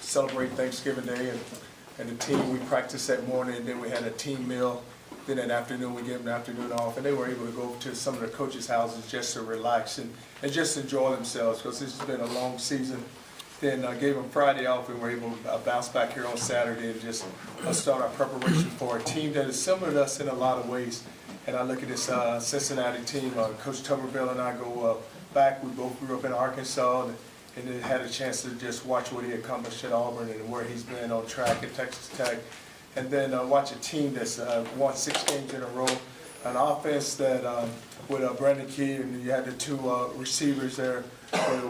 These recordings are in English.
Celebrate Thanksgiving Day, and the team, we practiced that morning, and then we had a team meal. Then that afternoon, we gave them the afternoon off, and they were able to go to some of the coaches' houses just to relax and just enjoy themselves, because this has been a long season. Then I gave them Friday off, and we're able to bounce back here on Saturday and just start our preparation for a team that is similar to us in a lot of ways. And I look at this Cincinnati team. Coach Tuberville and I go back. We both grew up in Arkansas, and then had a chance to just watch what he accomplished at Auburn and where he's been on track at Texas Tech. And then watch a team that's won 6 games in a row, an offense that with Brandon Key, and you had the 2 receivers there,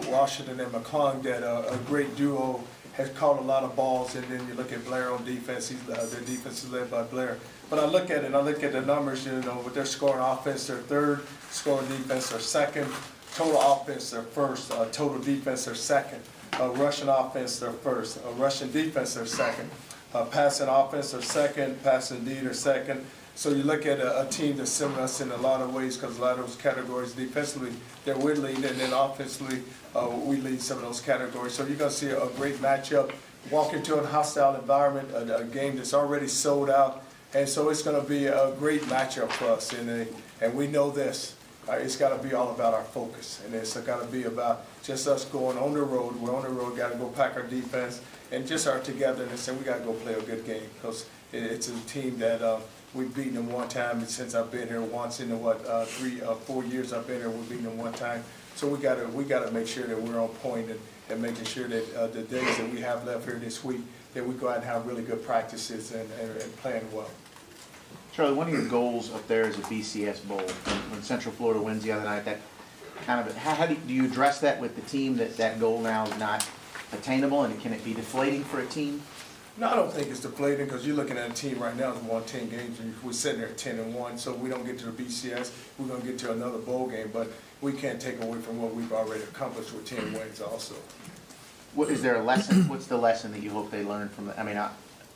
Washington and McClung, that a great duo, has caught a lot of balls. And then you look at Blair on defense. Their defense is led by Blair. But I look at it, I look at the numbers, with their scoring offense, their 3rd, scoring defense, their 2nd, total offense, their 1st, total defense, their 2nd, rushing offense, their 1st, rushing defense, their 2nd, passing offense, their 2nd, passing D, their 2nd. So you look at a team that's similar to us in a lot of ways, because a lot of those categories defensively, they're we're leading, and then offensively, we lead some of those categories. So you're going to see a great matchup, walk into a hostile environment, a game that's already sold out, and so it's going to be a great matchup for us. And we know this. It's got to be all about our focus, and it's got to be about just us going on the road. We're on the road, got to go pack our defense, and just our togetherness, and we got to go play a good game, because it's a team that we've beaten them one time since I've been here. Once in the 3 or 4 years I've been here, we've beaten them one time. So we got to make sure that we're on point and making sure that the days that we have left here this week, that we go out and have really good practices and playing well. Charlie, one of your goals up there is a BCS Bowl. When Central Florida wins the other night, that kind of how do you address that with the team, that goal now is not attainable, and can it be deflating for a team? No, I don't think it's deflating, because you're looking at a team right now that's won 10 games, and we're sitting there at 10-1. So if we don't get to the BCS, we're going to get to another bowl game, but we can't take away from what we've already accomplished with 10 wins also. What is there a lesson? What's the lesson that you hope they learn from it? I mean,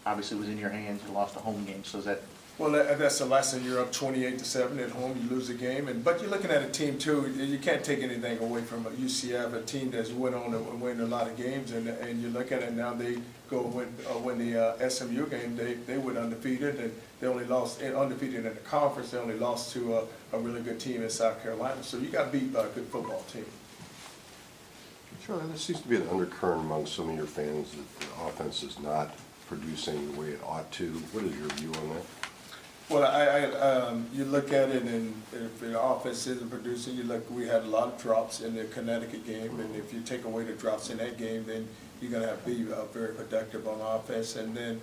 obviously it was in your hands. You lost a home game, so is that? Well, that's a lesson. You're up 28-7 at home. You lose the game, but you're looking at a team too. You can't take anything away from UCF, a team that's went on to win a lot of games, and you look at it now. They go win the SMU game. They went undefeated, and they only lost undefeated in the conference. They only lost to a really good team in South Carolina. So you got beat by a good football team. Sure, there seems to be an undercurrent among some of your fans that the offense is not producing the way it ought to. What is your view on that? Well, you look at it, and if the offense isn't producing, we had a lot of drops in the Connecticut game, and if you take away the drops in that game, then you're going to have to be very productive on offense. And then,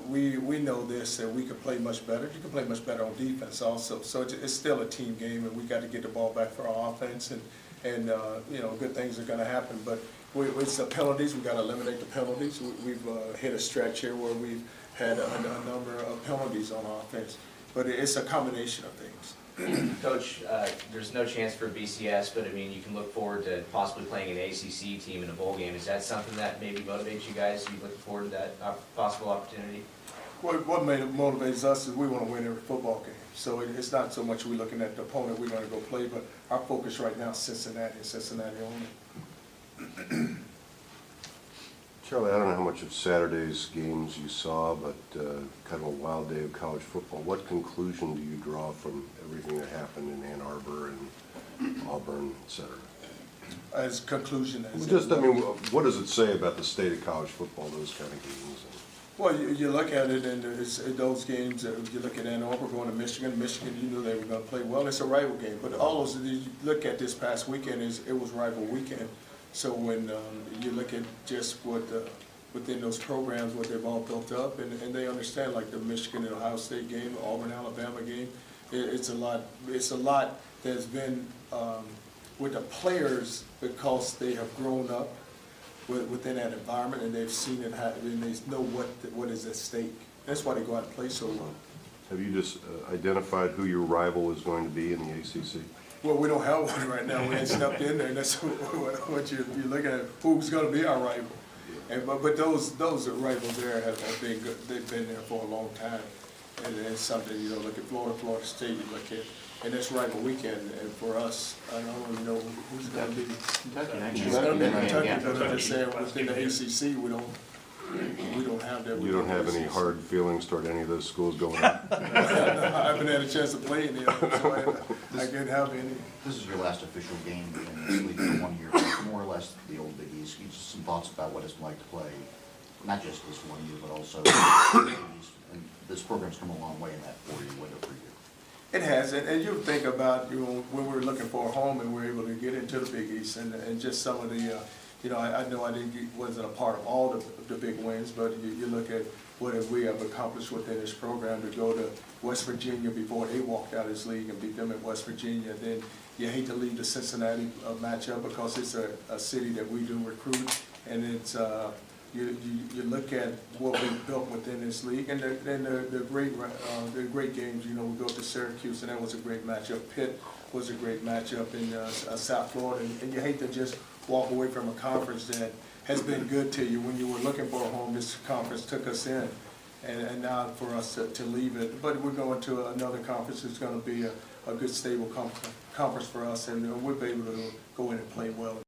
we know this, that we can play much better. You can play much better on defense also. So it's still a team game, and we got to get the ball back for our offense, and good things are going to happen. But it's the penalties. We got to eliminate the penalties. We've hit a stretch here where we've had a number of penalties on offense, but it's a combination of things. Coach, there's no chance for BCS, but I mean, you can look forward to possibly playing an ACC team in a bowl game. Is that something that maybe motivates you guys? You look forward to that possible opportunity? What motivates us is we want to win every football game. So it's not so much we're looking at the opponent we're going to go play, but our focus right now is Cincinnati and Cincinnati only. Charlie, I don't know how much of Saturday's games you saw, but kind of a wild day of college football. What conclusion do you draw from everything that happened in Ann Arbor and Auburn, et cetera? As conclusion, what does it say about the state of college football, those kind of games? Well, you look at it, and those games, you look at Ann Arbor going to Michigan. Michigan, you knew they were going to play well. It's a rival game. But all those, you look at this past weekend, it was rival weekend. So when you look at just what within those programs, what they've all built up, and they understand, like the Michigan and Ohio State game, Auburn, Alabama game, it's a lot. It's a lot that's been with the players, because they have grown up within that environment, and they've seen it happen, and they know what is at stake. That's why they go out and play so well. Have you just identified who your rival is going to be in the ACC? Well, we don't have one right now. We ain't stepped in there, and that's what you're looking at. Who's going to be our rival? And but those rivals there have been good. They've been there for a long time, and it's something, look at Florida State. You look at and that's rival weekend, and for us, I don't even know who's gonna be. Kentucky, I It's gonna be Kentucky, yeah. but I'm just saying, within the ACC, we don't have that. You don't have any hard feelings toward any of those schools going up? I haven't had a chance to play any of them, so I can't have any. This is your last official game in this league for 1 year, more or less the old Big East. Give us some thoughts about what it's like to play, not just this 1 year, but also the Big East. And this program's come a long way in that 4-year window for you. It has, and you think about, when we were looking for a home and we were able to get into the Big East, and just some of the, I know wasn't a part of all the big wins, but you look at what we have accomplished within this program to go to West Virginia before they walked out of this league and beat them at West Virginia. Then you hate to leave the Cincinnati matchup because it's a city that we do recruit, and it's you look at what we built within this league, and the great games. We go to Syracuse, and that was a great matchup. Pitt was a great matchup in South Florida, and you hate to just walk away from a conference that has been good to you. When you were looking for a home, this conference took us in, and now for us to leave it. But we're going to another conference that's going to be a good, stable conference for us, and we'll be able to go in and play well.